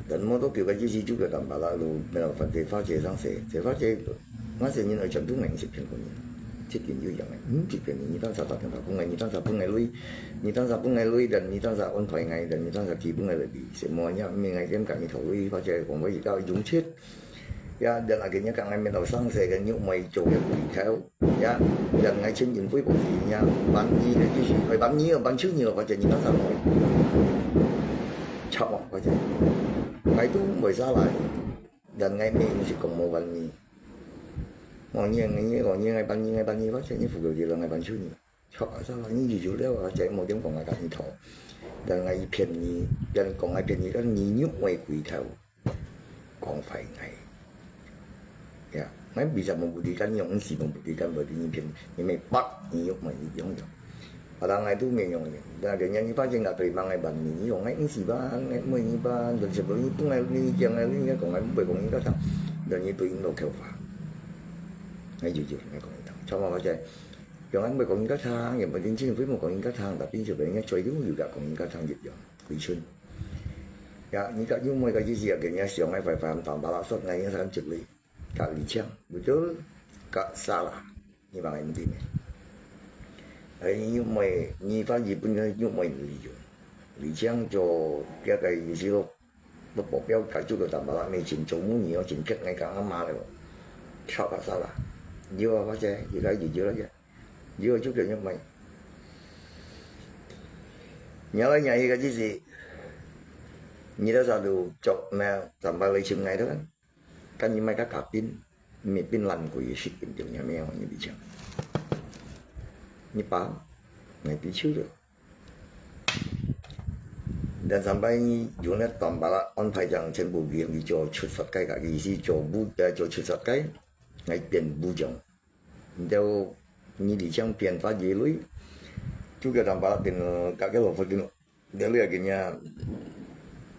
人我都叫佢只主角淡白啦，路咩落份地花姐生蛇，蛇花姐，我成日去成都零食片嗰啲，即件要樣嘅，即件你當時打電話講嘅，你當時本嚟女，你當時本嚟女人，你當時安排藝人，你當時基本嘅嚟啲，什麼嘢咩藝點解頭女花姐講我而家用出，呀人係嘅一間藝咩落生蛇嘅，要咪做一回頭，呀人係千年恢復時呀，萬二嘅啲事，係萬二啊，萬超二啊，或者你當時來，插啊或者。Ngày tu mới ra lại, gần ngày mình chỉ còn mộtวันนี้còn như ngày ban nhiêu phát triển như phục vụ gì là ngày ban nhiêu nhỉ? Họ sao là như gì đó là chạy một tiếng còn ngày càng thọ, gần ngày phiền nhỉ, gần còn ngày phiền nhỉ đó nhỉ nhúc ngoài quỷ thầu, còn phải ngày, ya, mấy bây giờ một buổi đi canh nhộng gì một buổi đi canh bởi vì như phiền, như mấy bắt nhỉ nhúc mày như giống vậy. Ở ngày tu mình dùng là cái nhân phát triển là tùy bằng ngày bận mình dùng ngày gì ba ngày mới như ba rồi sẽ bởi những ngày đi chẳng ngày đi còn ngày bởi còn những cái thằng rồi như tùy nó kêu phá ngày dù ngày còn những thằng cho mà vậy rồi anh bởi còn những cái thằng nhưng mà đến trên với một còn những cái thằng đặc biệt là những cái chơi đúng nhiều cả còn những cái thằng dịch rồi quỷ xuân ya những cái nhưng mà cái gì cái nhà xưởng ngày phải phạm tạm bảo suốt ngày những thằng trực lý cả lý trang buổi tối cả xa là như bằng em tin này nhưng mà như phát gì bên cái nhưng mà lý trang cho cái gì đó nó bỏ béo cả chút được tạm bảo là mình chỉnh chống nhiều chỉnh kết ngày càng mà rồi sao cả sao là vừa phát chế gì cái gì chưa đó chứ vừa chút được nhưng mà nhớ lại nhà cái gì như đó sao được chọc mà tạm bảo lấy chừng ngày đó cái như mấy cái cặp pin mình pin lạnh của gì pin trong nhà mèo như bị chăng như báo ngày tí trước được dan sampai Junet tambah on panjang cenbu biang di cho chut sat kai ka isi cho bu cho chut sat kai ngày biển bu jong đâu như đi trong biển phá gì lối juga tambah tiền các cái lỗ phật dia lihat gini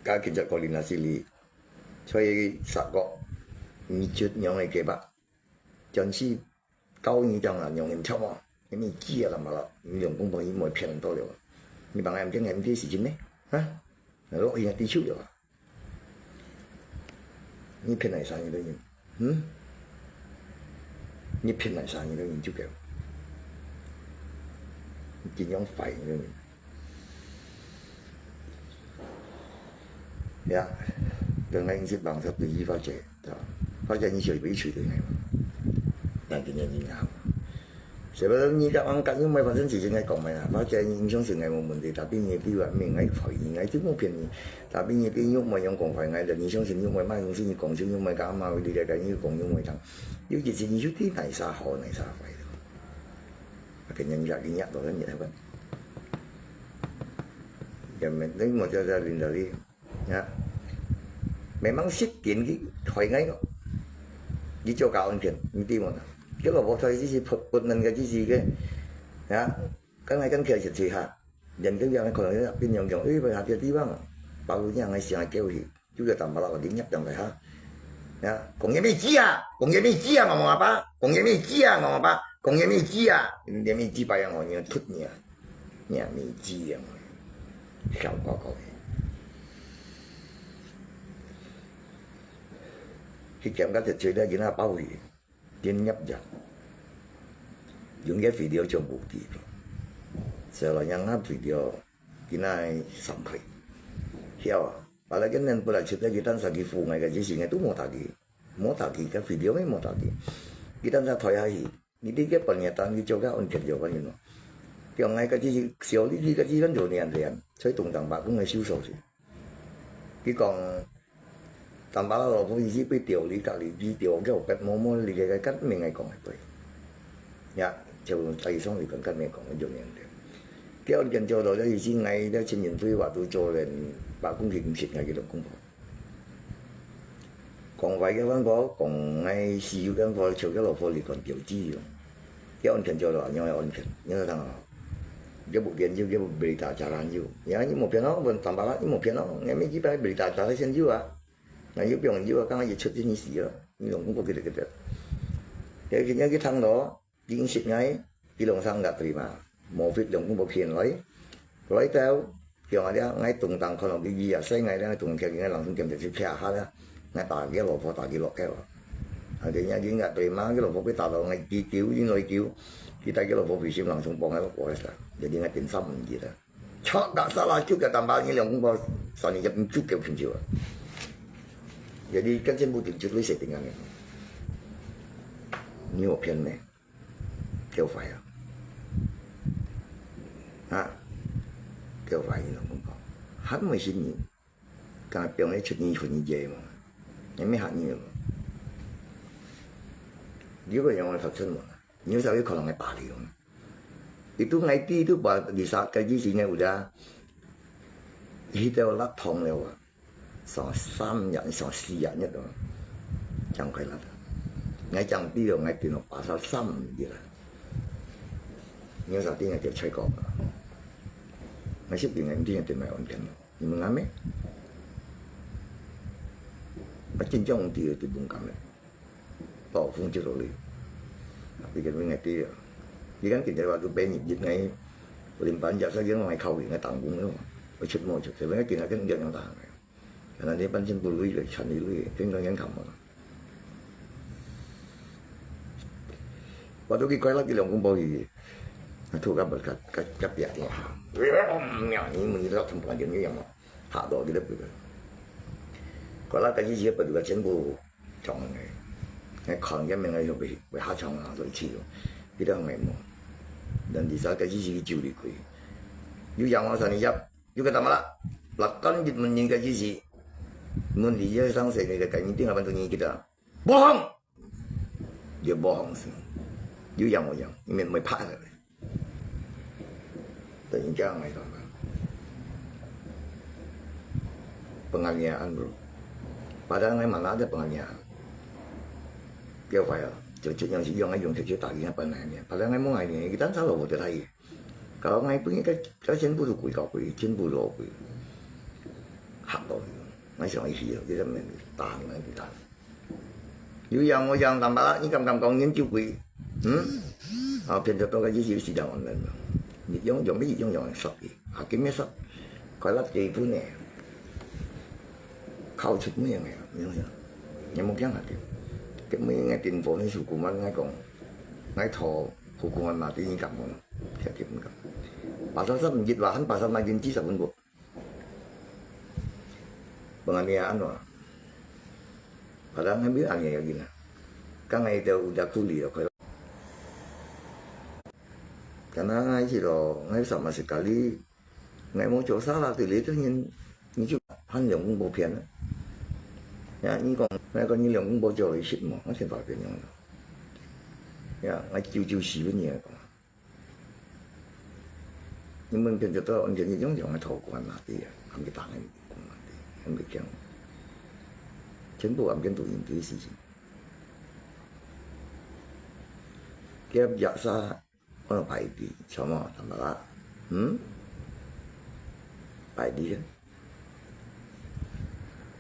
các cái chất koordinasi li所以 sạc gọ như chút nhau này kể bạc chân si cao như chẳng là nhau em chăm à cái này chia là mà là lượng công việc mọi phiền to rồi như bằng em cái ngày em kia sự chính đấy hả nó hiện tí chút rồi như phiền này sao như thế nhỉ như phiền này sao như thế nhỉ chút kìa chỉ nhóm phải như thế nhỉ ya lần này sẽ bằng sắp từ gì phát triển như chơi bị chửi từ ngày mà đang cái gì nào sẽ bắt đầu như các anh các những mấy phát sinh chỉ ngày còn mày là phát triển影響是ngày một mình thì tapi như bây giờ mình ngày phải ngày trước một phiền tapi như cái nhúc mà những còn phải ngày là影響是因為咩公司你講少因為咁嘛，你哋嘅要講因為等，要件事要啲泥沙河泥沙費，cái nhân gia cái nhát đó như thế vậy, giờ mình lấy một cho gia đình đi, nhá, memang sedikit cái thoại ngay đó, đi cho cả anh phiền, như thế mà. Cái là bộ thời chỉ phục mình cái gì cái, ya, cái này cái kia chỉ hạt, nhân cái này còn cái bên nhộng ấy phải hạt cái tí băng, bao nhiêu nhà ngày xưa ngày kêu gì, chú cái tầm bao lâu đến nhắc trong này ha, ya, còn cái gì à, còn cái gì à mà ba, còn cái gì à mà ba, còn cái gì à, cái gì bây giờ người thốt nhỉ, nhà mình gì à, sao có khi kiểm cái thực sự đó chỉ là bao gì tiến nhập vào dùng cái video cho bù kỳ rồi sau là nhắn hát video cái này sắm phải hiểu và lại cái nên bây giờ chúng ta chỉ đang sử dụng phụ ngày cái gì ngày tu mua thà cái video ấy mua thà cái đang ra thoại hay你啲嘅朋友當你做嘅安全咗嗰啲咯，叫我個啲小啲個啲跟做年人，所以動盪白工嘅銷售先。佢講，但把老婆意思俾調你隔離啲調嘅學冇冇你嘅跟命係講係對，呀就第三嚟講跟命講嘅做年人，叫人做到咗意思嗌啲前年輝話到做人白工嘅唔蝕係幾多功課。còn vậy cái vấn đề còn ngay siêu cái vấn đề chiều cái lò phô thì còn tiểu chi rồi cái ôn chuyện cho là nhau ôn chuyện nhớ thằng cái bộ tiền nhiêu cái bộ bị trả trả lan nhiêu nhớ như một phiên nó vẫn tầm bao như một phiên nó nghe mấy cái bài bị trả trả lại xem nhiêu à ngày nhiêu tiền nhiêu cái gì xuất như gì đó như cũng có cái cái nhớ cái thằng đó chính xịt ngay cái đồng sang đặt thì mà một việc đồng cũng một phiền lấy theo 叫我哋喺動盪看落啲意啊，西藝咧動劇嘅人生劍直接劈下咧，我大嘅老婆大嘅落嘅喎，係點樣點解對媽嘅老婆俾打到我幾叫啲女叫，啲大嘅老婆被小郎中幫喺度過嘅時候，就點解電心唔熱啊？錯㗎，沙拉椒嘅蛋白呢兩公婆上年入邊足夠全照啊！有啲根本冇點絕對食定嘅，你我騙咩？叫快啊！叫快呢兩公婆，很沒信任，梗係表你出年出年嘢嘛，有咩客呢嘛？如果讓我發生嘛，有時候可能係大料。Itu ngaiti itu di saat kaji sini udah kita olah thong lewat so 3 日 so 4 日一度chẳng phải là ngay chẳng đi rồi ngay từ nó把sao 3 gì là nhưng sao tiếng ngày tiếp chơi cọp ngay xếp tiếng ngày tiếng từ mày ổn định nhưng mà ngắm ấy mà trên trong thì từ vùng cam này bỏ phun chưa rồi vì cái ngày tí chỉ cần kita waktu banyak jadi ngay limpahan jasa dia ngay kau ngay tanggung tu, macam macam sebenarnya kita kan dia yang tahu, karena dia pancen bulu itu, candi itu, tinggal yang kamu. Waktu kita lagi dalam kumpul ini, tu kan berkat biar dia, ni mengira tempat dia ni yang hak doa dia betul. Kalau kaji siapa juga全部 trong này, ngay khang cái mình ngay bị hạ trong là rồi chịu. Kita nggak mau dan di saat kaji sih curi kui, you yang masa ni jap, you kata malah, lakukan jid menying kaji sih, mun dia sang saya ni kaji ni tinggal bantu ni kita, bohong, dia bohong sih, you yang mau yang, ini mau pak lah, dan ini jangan itu kan, penganiayaan bro, padahal mana ada penganiayaan, dia fire. Cucu yang si yang ayung cucu tak ingat apa namanya. Padahal ngay mau ngay ni kita salah buat lagi. Kalau ngay punya cái全部都归到归，全部都归，嚇到ngay上去了，kita mình tàn ngay bị tàn. Như yang我yang tambah lah, ni cầm con nghiên cứu quỷ, phiền cho tôi cái gì xí đào mình, nhiệt dùng cái gì dùng sập gì, kiếm cái sập, coi là gì thứ này, khâu chụp mấy này, nhưng một cái là cái mấy ngày tiền phố này hukuman ngay còn ngay thọ hukuman mati ini kamu saya kira kan pasal saya menjadi bahan pasal majin cisa pun bu penganiayaan loh padahal ngambil aniaya gini kan ngay itu udah kuli loh karena ngay sih loh ngay sama sekali ngay mau coba salah tulis itu ini juga hanya yang bộ phiền ya ini còn ngay còn như lượng cũng bao giờ xịt mà nó sẽ vào cái nhau ya ngay chiêu xì với nhiều nhưng mình trên cho tôi ông chuyện gì giống giống cái thầu của anh là thì không cái tặng em bị kéo chính bộ ông cái tụi nhìn tí gì cái giả sa có là phải đi cho mà thằng đó phải đi chứ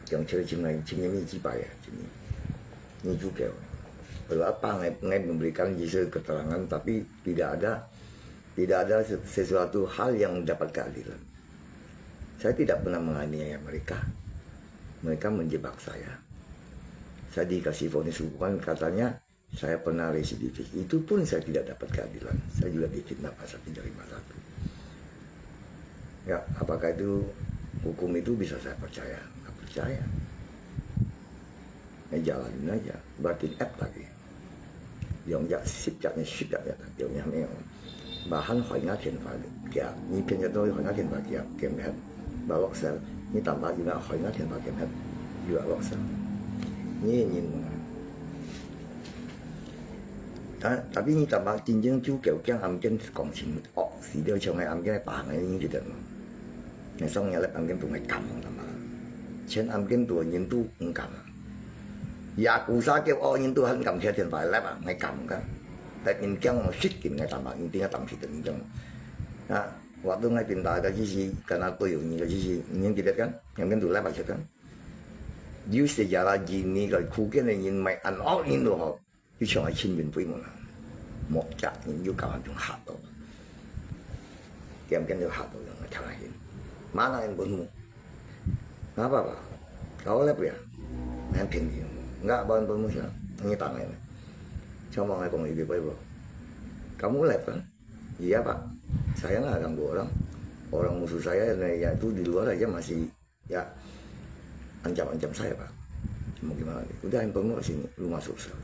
yang ciri-ciri ini cipaya, ini juga. Berapa ngai memberikan keterangan, tapi tidak ada sesuatu hal yang mendapat keadilan. Saya tidak pernah menganiaya mereka, mereka menjebak saya. Saya dikasih vonis hukuman katanya saya pernah residivis, itu pun saya tidak dapat keadilan. Saya juga difitnah pasal 351. Ya, apakah itu hukum itu bisa saya percaya? Percaya jalanin aja berarti app lagi yang jak ship jaknya điều nhà mèo bà hắn hỏi ngã thiền phải kìa như phiên cho tôi hỏi ngã thiền phải kìa kèm hết bà lọc xe như tạm bà juga hỏi ngã thiền phải kèm hết juga lọc xe như nhìn tapi như tạm bà chính chính chú kiểu keng âm keng còn xin xí đều cho ngày âm keng bà ngày như thế được ngày xong nhà lại âm keng tụi ngày cầm tạm bà trên âm keng tụi nhìn tu cũng cầm ya cụ sa kêu nhìn tu hắn cầm theo thiền phải lại bà ngày cầm cả tại nhìn keng mà suýt kìm ngày tạm bà nhìn tiếng tạm suýt tình trong waktu ngay pindah ke sisi karena tuyul ni ke sisi yang kita kan yang kan tu lah baca kan di sejarah gini kalau kuken ingin mai an all in lo di cuma chin bin pui mana mau cak ni juga kawan tu hat tu kiam kan tu hat tu yang terlain mana yang bermu, apa apa, kau lep ya, yang tinggi, enggak bahan bermu sih, ini tangan ini, coba nggak kau lebih baik kamu lep kan, iya pak, saya nggak ganggu orang musuh saya ya itu di luar aja masih ya ancam-ancam saya pak, mau gimana, udah handphone sini, lu masuk sel,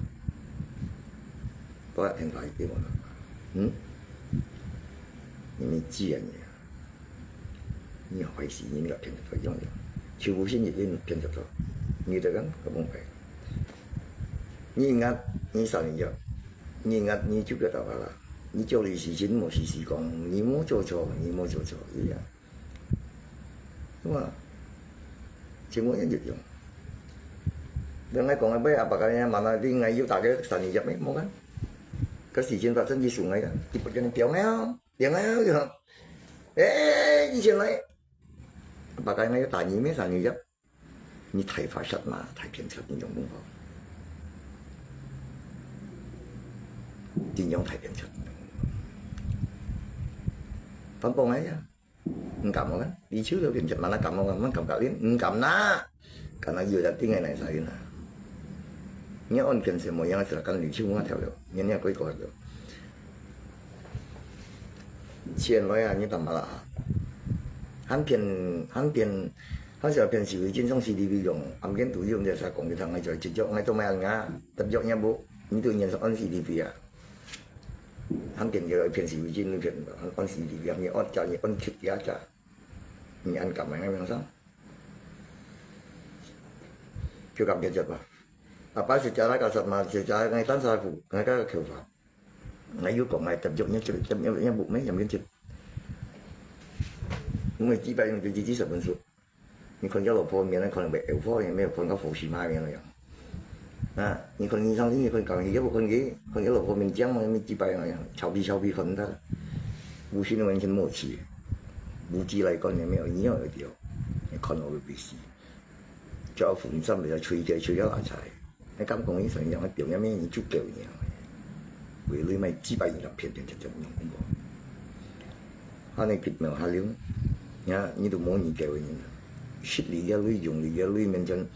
pak handphone itu mana, ini ciannya. 你坏事，你个骗得到样样，全部先已經騙得到，你這個咁樣白，你壓你3年咗，你壓你就覺得話啦，你做你事情冇事事講，你冇做錯，你冇做錯一樣，咁啊，全部一樣用。另外講嘅咩啊，白嘅問下啲藝要大嘅3年入咩冇㗎，個事情發生啲數藝㗎，啲不叫你表喵，表喵就，誒以前嚟。 bà cái này tại mấy sao như vậy, như thầy phải sạch mà thầy kiểm soát những dòng công pháp, chính dòng thầy kiểm soát, phân bón ấy, không cầm không đi trước rồi kiểm soát mà nó cầm không, nó cầm cả liên, không cầm na, cả nó vừa đặt tiếng ngày này sai na, nhớ ôn kiểm soát mọi người sẽ cần lý trước muốn theo được, nhớ nhớ coi coi được, chuyện nói như tầm mà là. hắn sẽ骗社會戰爭 CDV 用，啱見都用就係講嘅堂係在接觸，我都買牙，特別嘢冇，你都認識按 CDV 啊？hắn騙嘅騙社會戰爭騙按 CDV，你按價你按貼價價，你按撳係咁樣生，就咁嘅啫吧。apa secara kasat mata secara ngaitan saku, ngaitan keufa, ngayu kok ngai tập dụng nhá bụng mấy nhầm kiến chừng. Người chỉ bay người chỉ sập bên xuống, nhưngคนเจ้าหลวงพ่อมีนั่นคนแบบเอวพ่อยังไม่คนเขาฝูชีมาอย่างไรอย่างนะนี่คนนี้ทั้งที่คนเก่าเยอะกว่าคนนี้คนเจ้าหลวงพ่อมีจังมันมีจีไปอะไรอย่างชาวพีคน他无心的完全默契，无知嚟講也沒有一樣嘅điều，你看我會被死，仲有負心咪就吹咗爛柴，你咁講起上樣嘅điều有咩嘢足夠嘢，為你咪幾百人騙就用咁個，可能結苗下了。 nha, như tụi muốn gì kêu như shit lý ra lui dùng lý ra lui mình chân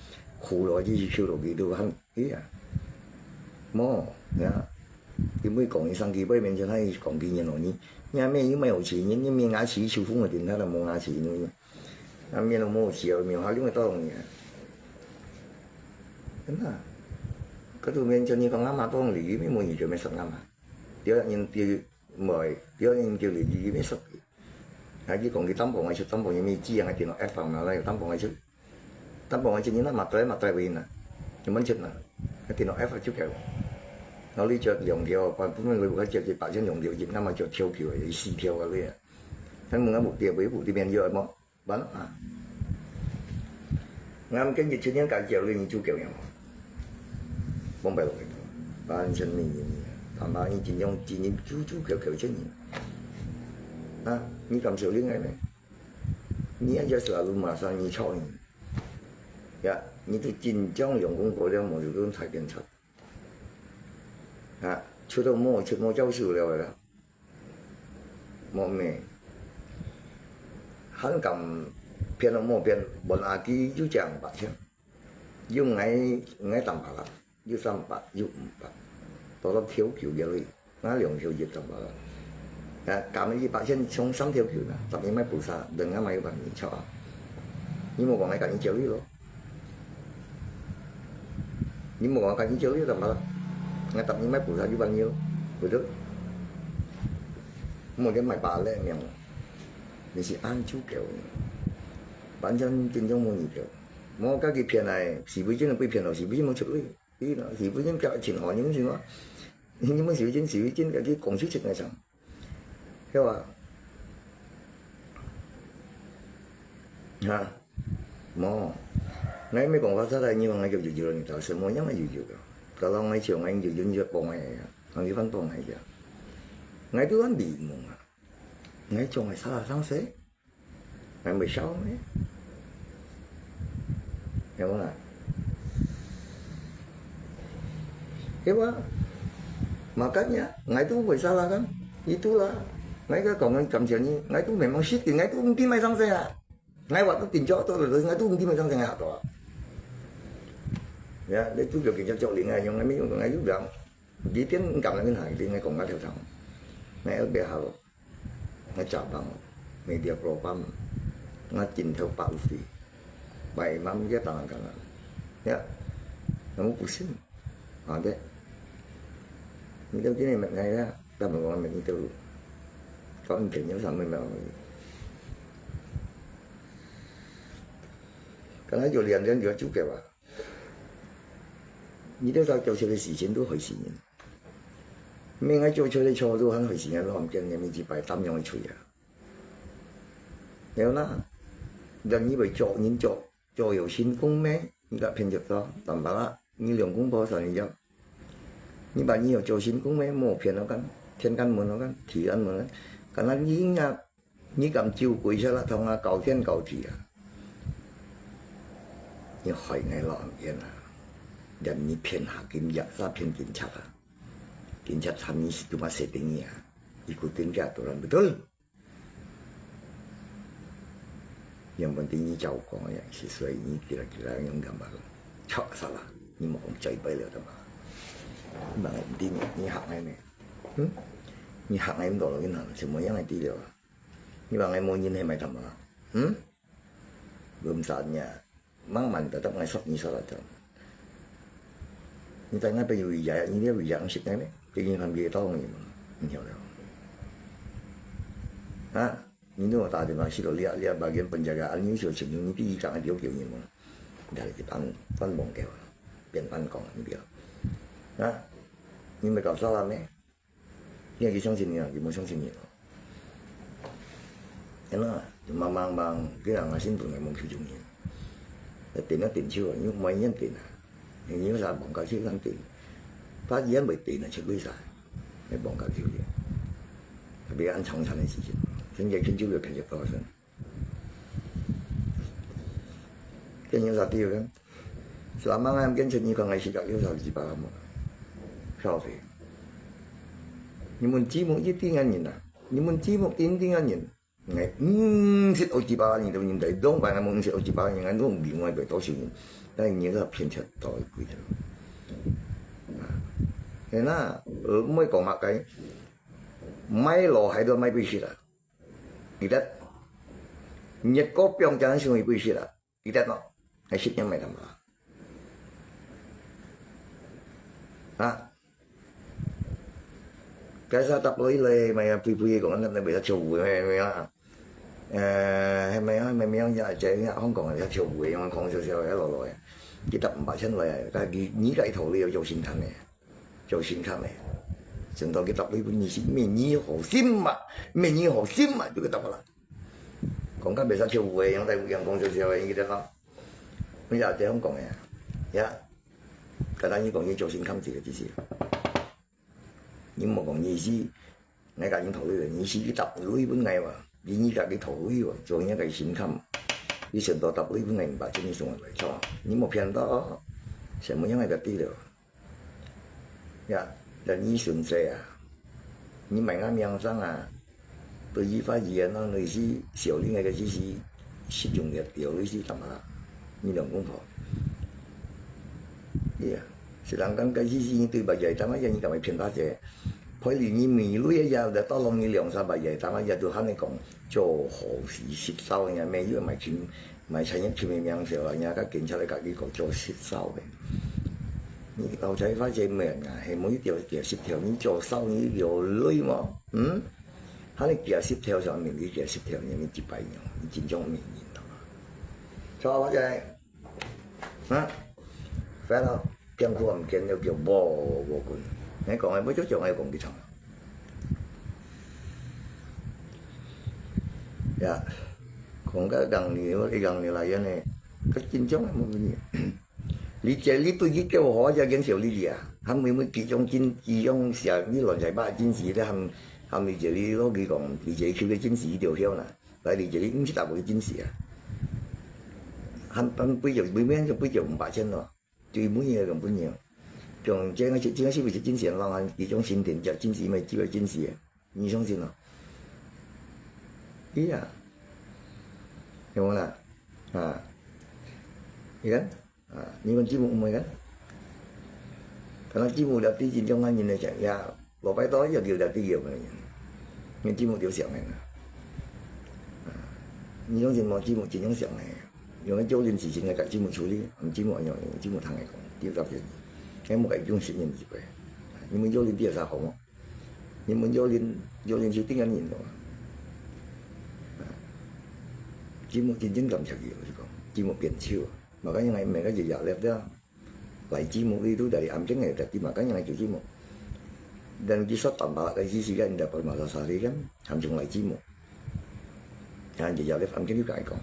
khu đó chứ siêu đồ gì đâu hắn ý à mò nha thì mới còn sang kỳ bây mình chân hay còn kỳ nhận rồi nha mấy những mấy hồ chỉ những miếng ngã chỉ siêu phung là tiền đó là một ngã chỉ nữa nha miếng là một chiều miếng hai lúc to rồi đúng là cái tụi mình chân như con ngắm mà to lý mấy mùi gì rồi mấy sợ ngắm à tiếc nhìn tiếc mời tiếc nhìn kêu lý gì mấy sợ chỉ còn cái tấm bồn ngay trước tấm bồn như mi chia ngay thì nó ép phòng nào đây tấm bồn ngay trước như nó mặt trái bên nè nhưng vẫn chật nè thì nó ép vào trước kẹo nó lấy chợt dùng kiểu còn cũng người buộc chợt thì bảo chân dùng kiểu gì nó mà chợt theo kiểu ấy xì theo cái này hắn muốn một tiền với vụ thì bên giờ mà bán à ngắm cái gì chứ những cái kiểu lên chú kiểu nhau bông bèo cái bán chân mình làm bao nhiêu chỉ những chú kiểu chứ à, ni cầm xử lý ngay này, ni aja selalu merasa ni choi, ya, ni tu jinjang用功過了，冇就咁睇變出，啊，出冇招數了啦，冇咩，hắn cầm變到冇變，本阿基就這樣吧先，用ngay tầm bạc啦，要300，要500，到咗條橋嘅裏，啱2條葉tầm bạc啦。 cảm thấy bạn trên sống 3 條橋啦，特別咩菩薩，đừng có mấy bạn nhìn cho，你冇講係緊要呢咯，你冇講緊要呢就乜啦，我特別咩菩薩要bao nhiêu，對唔冇啲咪bà咧樣，你是按chú kiểu，bản thân trên trong môn kiểu，冇các cái片này，是不真係被騙了，是不真冇出嚟，啲啦，是不真交錢還những gì đó，nhưng mà是真cái講出嚟上。 hiểu không? Ha, mo, nãy mấy con phát ra đây như ngày chụp chụp rồi, tao xem mỗi nhóm ngày chụp rồi, kalau ngày chiều ngày chụp chụp bông này, ngày văn bông này kìa, ngày thứ anh bị mùng à, ngày chiều ngày sáng sớm, ngày 16 ấy, hiểu không nào? Hiểu không? Makanya, ngày itu bersalah kan, itulah. Ngay cái còn cầm chuyện như ngay cũng memang shit thì ngay cũng tin mai sang xe à ngay hoạt động tiền cho tôi là ngay tôi cũng tìm trong thằng hạt đó ya để tôi điều kiện cho liền ngay nhưng ngay mấy ngay giúp được chỉ tiến cầm lại cái này thì ngay còn ngay theo thằng ngay ở bên hậu ngay chọn bằng media program ngay chỉnh theo bảo phí bảy năm cái tầng cả ya nó cũng xinh đấy những cái này mình ngay đó ta mình gọi mình từ có một chuyện nhớ rằng mình bảo刚才就2点就就给吧，你都在做出的事情都回事呢，明爱做出的錯都很回事呢，都唔見你面子擺擔樣去吹啊，有啦，人以為做有錢功咩？你個偏着咗，但係啦，你兩公婆上嚟咗，你把你有做錢功咩？冇騙我緊，天干門我緊，地干門，咁啊你咁照顧出啦，同啊舊天舊地啊。你害ngay lo嘢啦，人你騙下警察，啥騙警察啊？警察他們是cuma settingnya，ikutin ke aturan betul。Yang penting你照顧呀，sesuai你kira-kira yang gambar，錯salah，你冇講最弊了的嘛？你話唔知你學ngay咩？你學ngay咁多咯，然後全部因為啲了，你話ngay冇nhìn係咪thầm啊？belum saatnya。Mang man tetap ngesok ni salah tu. Ni tanya apa yang wijaya, ni dia wijaya ngasih ni, ingin ambil tahu ni mana, ni tahu tak? Ha? Ni tu tak ada masih lihat bagian penjagaan ni sudah senyum ni pergi kat dia kau ni mana. Dah kita pan bong kau, pian pan kong ni dia. Ha? Ni mereka salah ni. Ni kita相信你啊，你冇相信你咯。係啦，慢慢慢，佢人我先同你冇叫中意。tiền nó tiền chưa nhưng mấy nhân tiền à nhưng ra bọn cá chiếu ăn tiền phát giá 10 tiền là chưa biết sai mấy bọn cá chiếu gì bị ăn xong thành gì chính vậy chính chiếu được thành to hơn cái những sao tiêu đó làm ăn em kiến như con ngày chỉ gặp yêu sao gì bà mà sao vậy nhưng muốn chỉ một ít tiếng anh nhìn à nhưng muốn chỉ một tiếng anh nhìn ngày xích ô chỉ ba nhìn đâu nhìn thấy đúng phải là muốn xích ô chỉ ba nhìn anh cũng bị ngoài bởi tổ chức đây những cái phiền chất tội quý thôi thế là ở mấy còn mặc cái máy lò hay đôi máy bị xịt à cái đất nhiệt có 병 chẳng suy bị xịt à cái đất nó hay xịt nhau mày làm à hả cái sao tập lưới lê mày phi còn anh bị ta chù mày mày giờ chạy không còn là chù quỷ mà không sao cái lò cái tập bà chân lại cái nhí cái thầu liều做心態呢整到cái tập lưới cũng nhí hổ sim mà就cái tập là còn cái bị sao chù quỷ yang tại yang không sao cái đó không bây giờ chạy không còn này ya cái đó như còn như 做心康字嘅意思nhưng mà còn như gì ngay cả những thầu lưới như gì cái tập lưới bên ngày mà như cả cái thầu lưới rồi những cái心康以前到tập lưới bên ngày bà chân xuống lại cho nhưng một片đó sẽ muốn những ngày đặt đi được ya là như xuân xe à như mày ngắm yang sang à tôi ý phát hiện nó người si小啲嘅只是使用嘅有類似咁啊呢兩公婆是人講嘅意思對白嘢，但係人咁咪騙他啫。佢連你面女一日就多攞你2-3百嘢，但係日就肯你講做何事蝕收嘅咩？因為咪錢咪趁一錢命時候，人家警察嚟隔呢個做蝕收嘅。你豆仔花隻命啊，係每條蝕條你做收你條女嘛，喺你條蝕條上面，你條蝕條你接幣用，你佔咗面然錯嗰隻phải không? Trong khu âm kiện đều kiểu bò quần ngay còn ai mới chốt cho ai còn đi thằng dạ còn cái gần này là cái này cái chính chống một cái gì lý chế lý tôi nghĩ kêu họ ra kiến hiểu lý gì à hắn mới kỳ trong chính kỳ trong xả lý luận giải ba chính sĩ đấy hắn lý chế lý nó kỳ còn lý chế kêu cái chính sĩ điều theo nè tại lý chế lý cũng chỉ tạo một cái chính sĩ à hắn bây giờ cũng 8,000了。最滿意嘅咁本樣，仲正係會係真實浪，呢種線田就真實咪只係真實嘅，你相信咯？咦呀， gimana? Iya kan? Ini kan cimu umum kan? Karena cimu udah di jinjong anh nhìn này chẳng ya, bỏ bài tối giờ điều đạt cái nhiều này, nhưng cimu điều xưởng này,你用什麼cimu chỉ用想này,用cái chỗ liên sự情來改cimu處理，cimu anh nói cimu thằng này còn điều đặc biệt, cái một cái用sự nhìn gì vậy? Nhưng mà vô liên điều sao không? Nhưng mà vô liên sự tiếng Anh nhìn rồi. Cimu chính chính cầm chặt nhiều chứ còn, cimu biển chiều, mà cái này mình cái gì dạo lép đó. Lại cimu itu dari Amceng ya, tapi makanya lagi cimu. Dan kisah tambah lagi sih kan dapat masa sehari kan, Amceng lại cimu. Nah, jadi Alif Amceng juga ikon.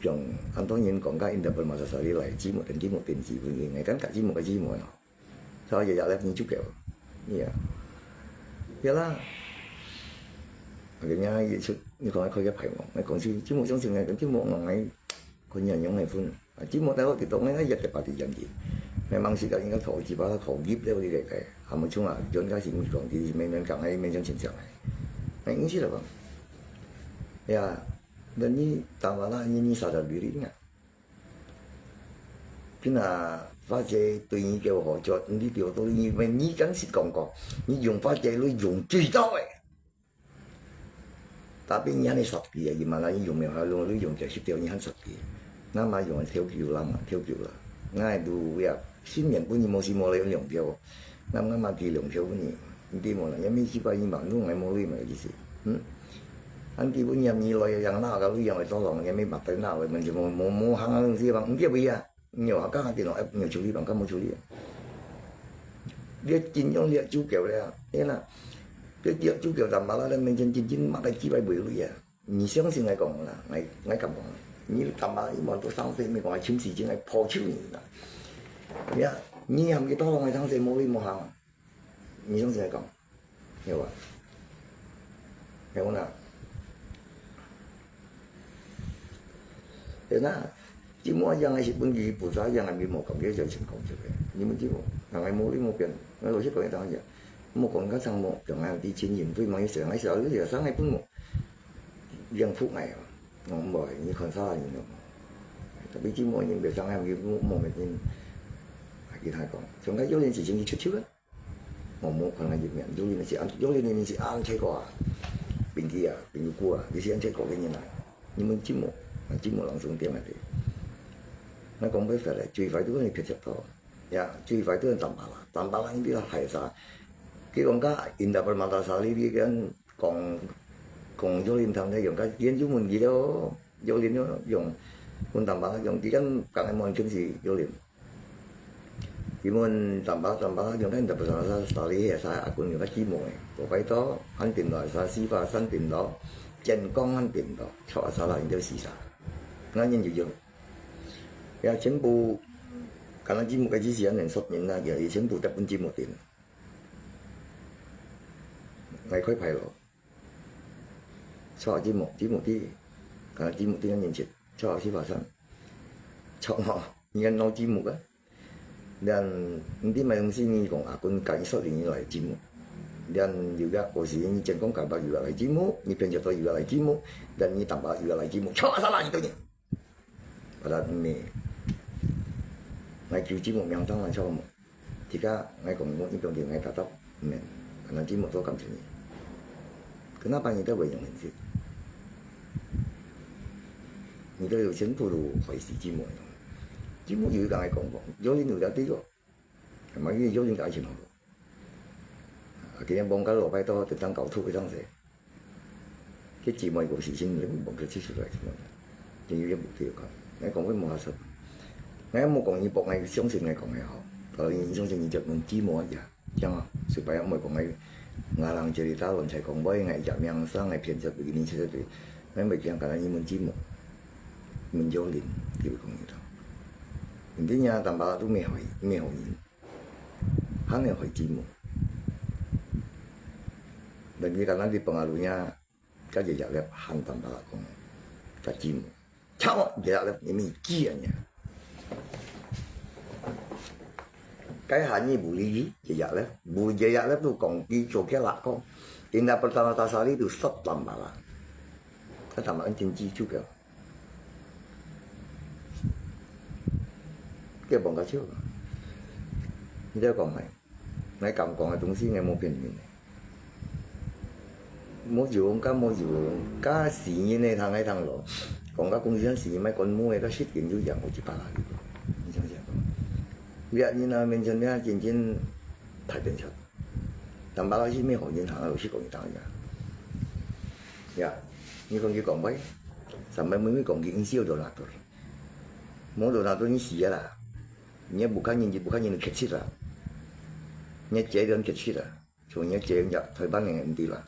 Yang Antonin còn cái dapat masa sehari lại cimu dan cimu tiền gì với người kan cả cimu nó. Sao jadi Alif như chút kẹo. Iya. Yalah. Akhirnya như còn khơi cái phải mà còn cimu trong sự này cũng cimu ngày có nhà nhóm này phun. Cimu tahu thì tôi nói giật cái party dân gì, memang sih kalau ingat khẩu chỉ bảo là khẩu giếp đấy đi cái, hàm một chung là chọn cái gì cũng chọn thì mình càng hay mình trong chiến trường này, này cũng chỉ là vậy, ya, dan ini tambah lah ini sadar diri nggak, kena phát chế tự nhiên kêu họ cho đi điều tôi như mình như cắn xịt còn còn, như dùng phát chế lui dùng truy tao ấy, tapi ini aneh sakti ya gimana ini dùng mèo hay luôn lui dùng chạy xịt tiêu như hắn sakti. Nam mà dùng theo kiểu lắm, ngay đủ việc xin nhận bao nhiêu mua xin mua lấy lượng theo, Nam mà kỳ lượng theo bao nhiêu, đi mua là nhắm mấy chỉ bao nhiêu bằng lúc ngày mua đi mà cái gì, anh kỳ bao nhiêu nhiều loại dạng nào cái loại to lòng nhắm mấy bạc tới nào rồi mình chỉ mua hàng gì bằng cái bây giờ nhiều các hàng tiền loại nhiều chú lý bằng các mua chú lý, biết chính trong địa chú kiểu đấy, thế là biết địa chú kiểu đảm bảo là mình trên chính mà cái chỉ bài bưởi luôn à, nhị sáng sinh ngày còn là ngày cầm còn. Như tầm bao nhiêu món tôi sang xem mình còn chim xì chứ này phô chịu gì đó, nhá, như làm cái to là ngày sang xem mua đi mua hàng, như trong này còn, hiểu không? Hiểu không nào? Thế là chỉ mua yang ngày bên gì phụ giá yang ngày bị một cộng cái giờ sinh công chứ vậy, nhưng mà chỉ mua, hàng ngày mua đi mua tiền, ngày rồi xếp vào cái đó vậy, mua còn các sang mua, chẳng hạn đi chiến nhìn tôi mấy sợ cái gì sáng ngày cũng mua, yang phút này. Ngon bởi như con sao như nó, tapi chỉ mua những việc trong em cái mua mình nhìn, cái thay còn, chúng cái dấu lên chỉ chính chút chút á, mua còn là gì miệng dấu lên chỉ ăn, dấu lên nên chỉ ăn chơi quả, bình kia, bình cua, cái gì ăn chơi quả cái như này, nhưng mình chỉ mua lòng xuống tiền này thì, nó còn phải là truy phải đứa nàyผิดthôi, ya truy phải đứa tạm bảo anh biết là hay sao, cái con cá in dapat mata sari dia kan còn vô liên thằng này dùng cái kiến chúng mình gì đó vô liên nó dùng muốn đảm bảo dùng chỉ cần càng ngày mọi chuyện gì vô liên chỉ muốn đảm bảo dùng cái tập ra xử lý hệ sai cũng dùng cái chỉ mồi có phải đó hắn tìm lại sai si và sân tìm đó chân con hắn tìm đó cho sao là những gì sao nó nhân gì dùng ya chính phủ cái nó chỉ một cái chỉ dẫn nên xuất hiện là giờ chính phủ tập trung chỉ một tiền ngày khói phải rồi cho chỉ một tí nó nhìn chết cho chỉ vào sân cho họ nhân nó chỉ một á dan nanti malam sini kong akun kai so ini lại chỉ một dan juga posisi ini cengkong kabar juga lại chỉ một ini penjata juga lại chỉ một dan ini tambah juga lại chỉ một cho salah itu nih pada ini ngay chỉ một yang tăng là cho một jika ngay còn muốn những điều ngay tatap men karena chỉ một tôi cảm thấy kenapa kita banyak sih你都有全部都回事之門，只冇要講係講過，有啲有啲咯，係咪？有啲解決唔到，佢哋幫緊羅拜多特登搞出嗰張寫，啲字幕個事情你冇佢指出嚟啫嘛，仲要一目標講，你講佢冇下實，你冇講你博係相信你講係好，你相信你就用字幕一樣，咁啊，supaya冇講係ngalang cerita lonceng konvoy ngai jam yang sang ngai pian begini seperti, memang bagian karena ini menjimu. Menjolin gitu gitu. Intinya tambah itu mehoin, hanya hoi jimu. Dan karena dipengaruhnya các jejak lab han tambah kong các jimu. Cháu jejak lab ini kianya. Cái hanya bully jejak lab tu kong di cokia lah kong. Indah pertama tasari tu stop tambah lah. Cái tambah kan cinci juga. 叫幫個笑。你這講係，你咁講嘅東西係冇變現嘅，冇用加冇用加事業呢ทาง喺路，講加公司事業咪講冇嘅，個實踐就樣好似巴拉嘅，你想唔想講？別人啊面前咧真正太變出，但巴拉是咩行業行啊？老師講你打㗎，呀，你講佢講咩？sampai mimi kong insio donatur. Mau donatur ni sia lah. Nya bukannya kecil lah. Nya chế kecil lah. Soalnya chế ya thời ban ngày đi là,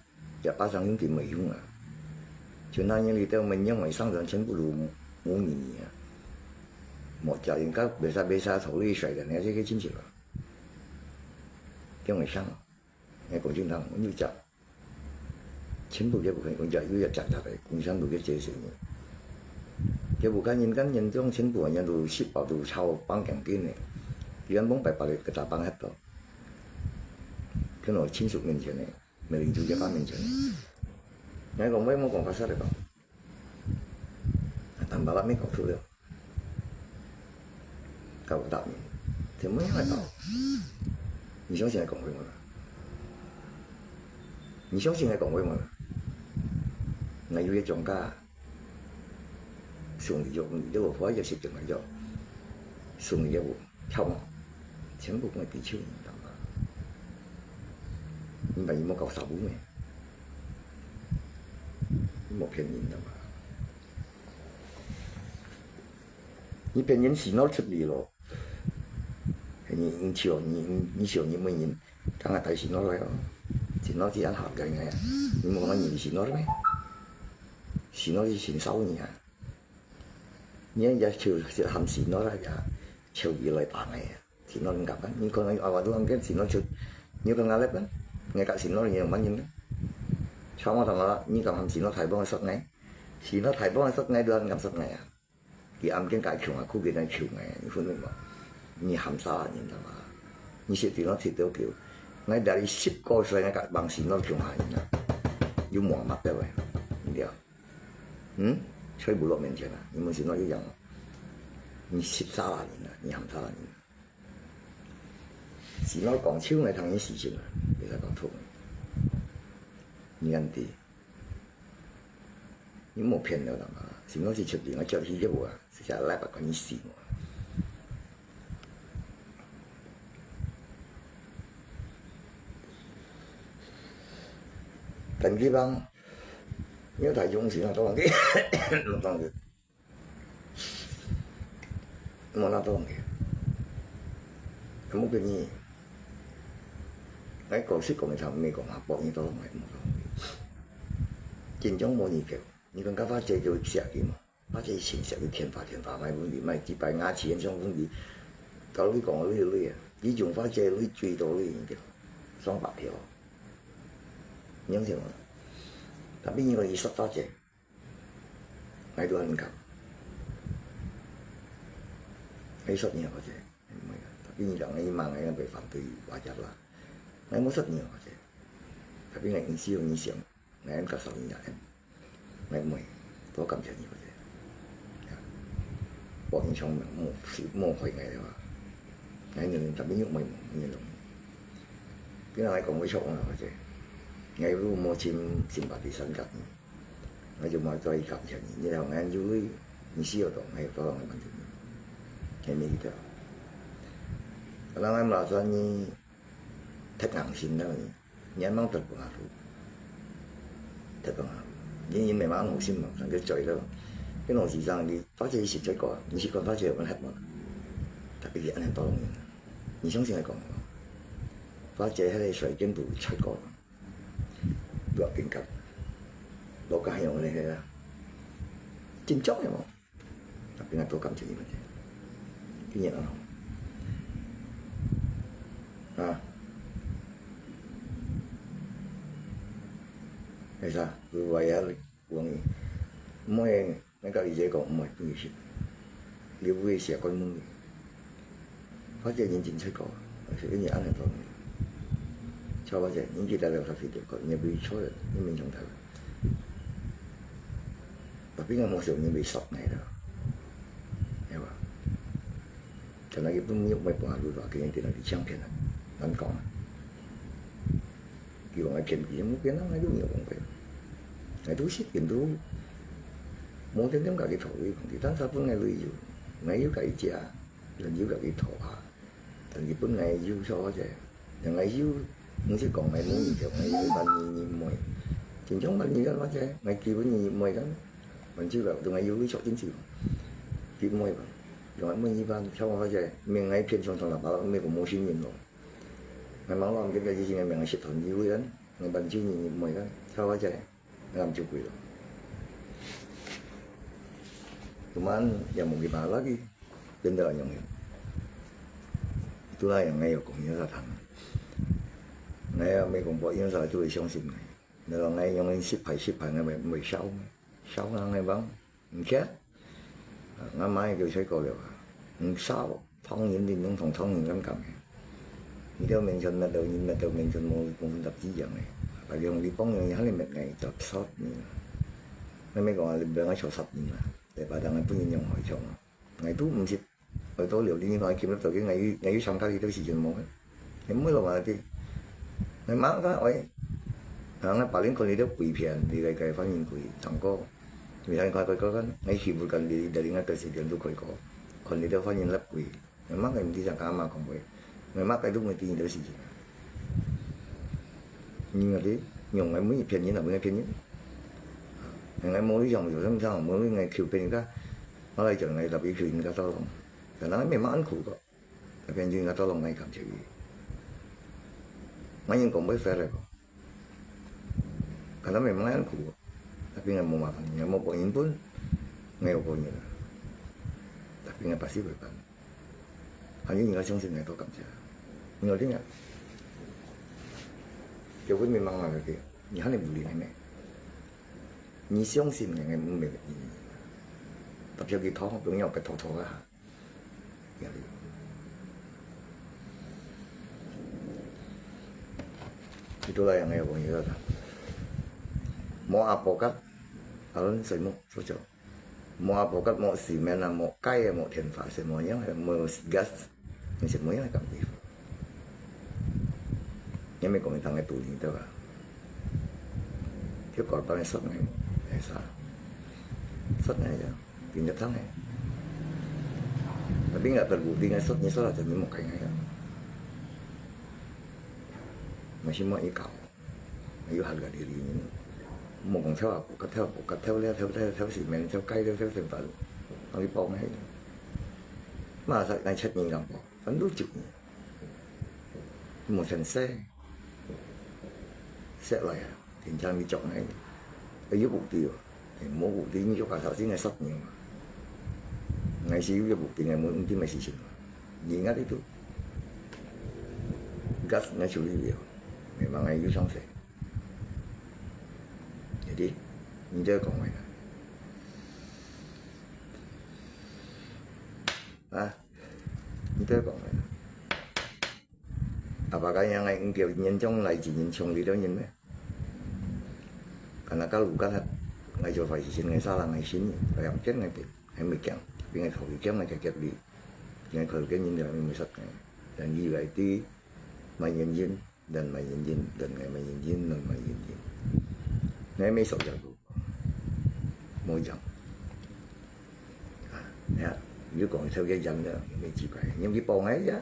ya pasang yung tiền mấy yung à. Cho nên những người mình nhớ mấy sang全部都冇意義啊。莫就應該別曬頭呢水嘅，你這個親戚啦。因為上，你講正當，我要集。全部這部分工作要一集集嚟，共產黨嘅這些嘢。這部分人間人中全部人都失敗都抄幫強堅嘅，原本白嘅大幫喺度，跟我親屬面前嘅，咪領導一班面前。你講咩冇講法實嚟講，但爸爸沒講出嚟，搞大面，怎麼樣嚟搞？你相信係講俾我啦？你相信係講俾我啦？我要一種家，送你我婆就食咗我咗，送你一壺抽我，全部我俾錢，得嘛？你咪冇夠手咩？冇騙人得嘛？你騙人洗腦出嚟咯，你笑你沒人，梗係睇洗腦嚟咯，洗腦只係合嘅嘅，你冇講人洗腦咩？洗腦是先收你啊！你一潮含洗腦啦，呀潮語來打你啊！洗腦點夾緊？你講你話都咁驚洗腦潮，你講壓力緊？你夾洗腦你用乜嘢咧？錯我同我，你咁含洗腦太幫我塞你，洗腦太幫我塞你都咁塞你啊！你啱驚解橋啊，酷別人橋你，你分明冇？你含沙人啦嘛？你食洗腦食到橋，我第10個歲我夾幫洗腦橋下人啦，要磨墨嘅喂，你知啊？吹不落面前了，你們洗腦一樣，你13年了，你含13年，洗腦講笑嚟同你事情啦，你再講錯，你安啲，你冇騙了啦嘛，洗腦是出邊我叫佢一鑊，下禮拜講你死我，等佢幫。nếu thầy Dung xịn là tôi bằng cái một bằng cái mà nó tôi bằng cái em muốn cái gì cái cổ sức của mình thầm mình còn học bộ như tôi không phải một chính trong mỗi gì kiểu như con cá phát chơi rồi xẻ cái mà phát chơi xịn xẻ cái thiên phá mấy vấn đề mấy chỉ bài ngã chỉ trong vấn đề tao lúc còn lưỡi à chỉ dùng phát chơi lưỡi truy đồ lưỡi kiểu xong bạc hiểu nhớ chưa tapi như là sắp phát triển ngày đua ăn cặp ngày rất nhiều có thể tapi như là ngày mang ngày về phản từ quá chặt là ngày muốn rất nhiều có thể tapi ngày siêu như xiềng ngày em cả sáu nhà em ngày 10 tôi cảm nhận như vậy bọn mình trong một sự mồ hôi ngày đó ngày nữa tapi như mình như là cái này còn mới sốc là có thể ngày lúc mua chim bà thì sẵn cặp ngày dùng mọi tôi cảm nhận như là ngày dưới như siêu đó ngày tôi ngày bình thường ngày mình đó làm em là do như thật nặng xin đó nhớ mang thật của hà thủ thật của hà nhưng mày mang hồ xin mà thằng cái trời đó cái nồi gì rằng đi phát chơi xịt chơi cỏ như chỉ còn phát chơi còn hết mà thật cái gì anh em to lắm như sống sinh hay còn phát chơi hay là水晶都chơi cỏ được kinh cặp độ cả hiểu này là chính chóc này mà đặc biệt là tôi cảm thấy như vậy cái nhận không hay sao vừa vậy á uống mỗi mấy cái gì còn mỗi cái gì nếu vui sẽ con mừng phát triển những chính sách có sẽ cái nhà này thôi cho bao giờ những gì đã được thực hiện có nhiều bị số rồi nhưng mình không thấy và biết là một số những bị sốc này đó hiểu không 就那日本喐咪半路話佢哋係啲槍片啊，難講。佢話我見佢冇變啦，我都nhiều講佢，我都識見到冇點解佢頭佢同啲單手本嘅旅遊，我要佢食，人要佢頭下，但日本我要錯啫，人我要唔識講我冇嘢就我要扮嘢唔會，正常扮嘢嘅話啫，我基本嘢唔會咁，mình chưa vào từ ngày yêu chọn chính trị thì môi vào rồi mới như vậy sau đó giờ mình ngay phiên trong thằng là bảo mình cũng mua xin nhìn rồi ngày máu làm cái gì ngày mình sẽ thuận yêu đến ngày bạn chưa nhìn mày cái sau đó giờ làm chụp quỷ rồi tụi anh giờ một cái bà lá đi trên đời nhau nhiều tôi lại ngày cũng như là thằng ngày mình cũng bỏ những giờ tôi xong xin này nên là ngày nhau mình ship phải ngày 16 năm ngày vắng chết ngày mai tôi sẽ coi được 6 thông những tin những thông những cảm cảm như theo mình chân là đầu nhìn là đầu mình chân một tập chí dạng này và dùng đi bóng như hắn lên một ngày tập sót như mấy còn là bên ở chỗ sập như là để bà đang tôi nhìn nhận hỏi chồng ngày tú không xịt rồi tối liệu đi như nói kiếm từ cái ngày xong cái gì tôi chỉ chừng một cái mới là mà thì ngày má cái ấy nó bà lên con đi đâu quỷ phiền thì cái phát hiện quỷ chẳng có vì anh coi cái ngày khi vừa cần đi để ngay cái sự kiện tôi coi có còn đi đâu phát hiện lấp quỷ ngày má ngày đi chẳng cá mà không vậy ngày má cái lúc người tin đâu gì nhưng mà thế nhung ngày mới phiền như là ngày phiền nhất ngày mới dòng rồi làm sao mới ngày khiêu phiền cái nó lại chẳng ngày là bị phiền cái to lòng thì nói mấy má ăn khổ có cái phiền gì cái to lòng ngày cảm chịu mấy những còn mới phê rồi karena memang kan kuat tapi nggak mau makan nggak mau poin pun nggak mau poinnya tapi nggak pasti berpan hanya nggak相信nggak tahu cảm giác nhiều thế nhỉ kiểu với mình mang là cái như hắn này bùi này này你相信ngày冇咩tập cho cái thó giống nhau cái thó thó à itulah yang saya punya mau apokat harus semua cocok mau apokat mau simen mau kaya mau tenfa semuanya mau gas semuanya akan bisa nhưng mình còn thằng cái tủ gì đó cả chứ còn bao nhiêu sốt này hay sao sốt này chứ tìm được thằng này mà biết là từ buổi đi ngay sốt như sốt là chỉ một cái này mà chỉ mọi cái cầu mà yêu hạt gà đi một con theo theo xì men theo cây theo thành phần nó đi bong hết mà lại này chết nhìn lòng vẫn đối chịu một thằng xe lại thì trang đi chọn này ở dưới bụng tiêu thì mỗi bụng tiêu như cho cả thảo tiếng ngày sắp nhiều ngày xíu cho bụng tiêu ngày mỗi tiếng ngày xí xíu gì ngắt đấy thôi gas nó xử lý nhiều để mà ngày dưới xong sẽ đi nhưng chơi còn mày à nhưng chơi còn mày bà cái nhà này kiểu nhìn trong này chỉ nhìn chung đi đâu nhìn đấy karena kalau bukan ngày cho phải xin ngày sau là ngày xin phải làm chết ngày ngày 10 kém vì ngày thầu kém ngày kẹt đi ngày khởi cái nhìn là 16 ngày dan như vậy thì mày nhìn nhìn dan mày nhìn nhìn dan ngày mày nhìn nhìn dan mày nhìn nhìn ngày mấy số giờ mỗi giờ nếu còn theo cái dần đó mình chỉ phải nhưng cái bông ấy á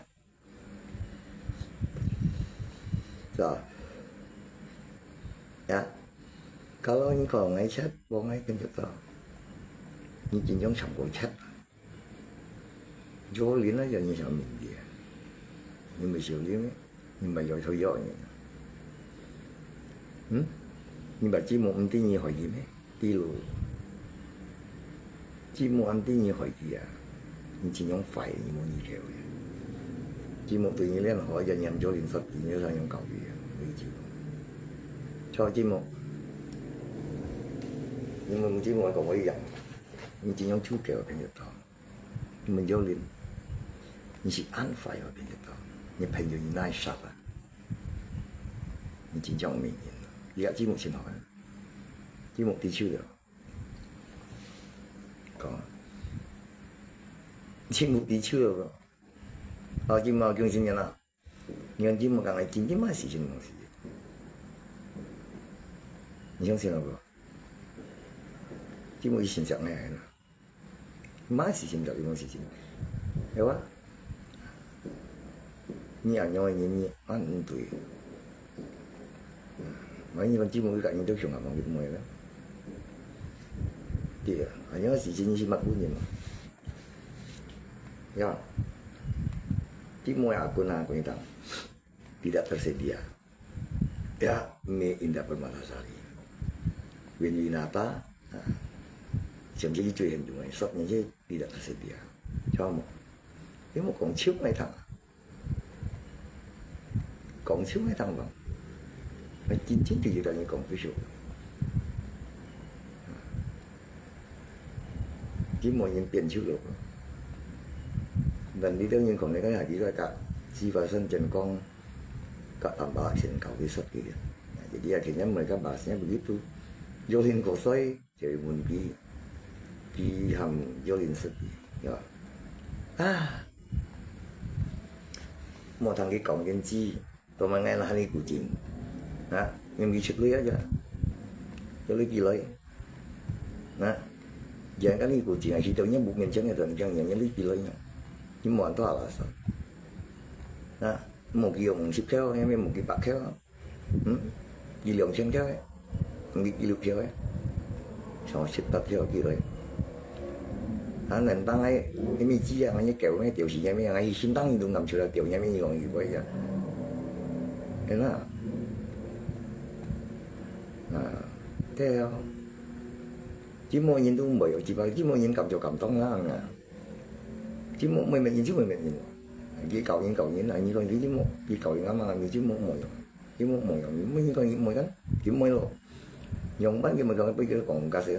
rồi kalau những còn ấy chết bông ấy kinh rất to nhưng chỉ giống sống của chết vô lý nó giờ như sao mình gì nhưng mà xử lý ấy nhưng mà rồi thôi giỏi nhưng mà chỉ một tí nhiều hỏi gì mấy tí luôn chỉ một tí nhiều hỏi gì à nhưng chỉ nhóm phải như một như kiểu chỉ một tự nhiên lên hỏi cho nhầm cho liền Phật thì nhớ ra nhóm cầu gì mình chịu cho chỉ một nhưng mà chỉ một còn ấy dặn nhưng chỉ nhóm chú kiểu bên nhật đó nhưng mình vô liền nhưng chỉ ăn phải ở bên nhật đó nhưng phải như này sắp à nhưng chỉ trong mình dạ chỉ một xin hỏi chỉ một tí chưa được còn chỉ một tí chưa rồi 今嘛更新人啦，年今嘛讲来真正嘛事情东西，你相信了不？今嘛以前讲的啦，嘛事情就一种事情，对吧？你按样的你按唔对，你讲今嘛佢讲你都上下望佢唔係啦，對啊，按樣事情你是乜觀念啊？ya, timur aku nak kita tidak tersedia. Ya, mie Indah Permatasari. Winata, chậm chí chuyện rồi, sắp những cái tidak tersedia. Cho một, cái một còn trước mấy thằng, còn trước mấy thằng bằng, nó chính thì là những còn ví dụ. Chỉ mọi những tiền trước được. Dan đương nhiên còn lại cái là chỉ là cả chi và sân trần con cả tầm bà xin cầu đi xuất kia. Jadi akhirnya mereka bahasnya begitu. Jolin Kosoi jadi pun pi ham Jolin sedih. Ya. Một thằng cái cổng nhân chi, tôi mà nghe là hai của chính. Nhưng bị chụp lấy aja. Cho lấy gì lấy. Jangan kan của chính khi tôi nhớ buộc nhân chân rồi chẳng nhận lấy gì lấy nhau. Nhưng mà tôi là sao? Một cái dùng ship theo em một cái bạc theo. Dì lượng chân theo ấy, không biết dì lượng theo ấy, xong rồi xịt tập theo kia rồi. Nên tăng ấy, cái mình chỉ là cái kiểu cái tiểu sĩ nhà mình ấy xin tăng thì đúng nằm chỗ là tiểu nhà mình còn như vậy à. Thế là, theo, chỉ mỗi nhìn tôi mới, chỉ mỗi nhìn cầm cho cầm tông là nè, chỉ mỗi mình nhìn chứ mình nhìn, chỉ cầu nhìn là như con chỉ một, chỉ cầu nhìn mà làm như chứ mỗi mỗi. Chứ một mỗi mấy con mỗi cái kiếm mấy luôn, dùng bán cái mà còn bây giờ còn ca sĩ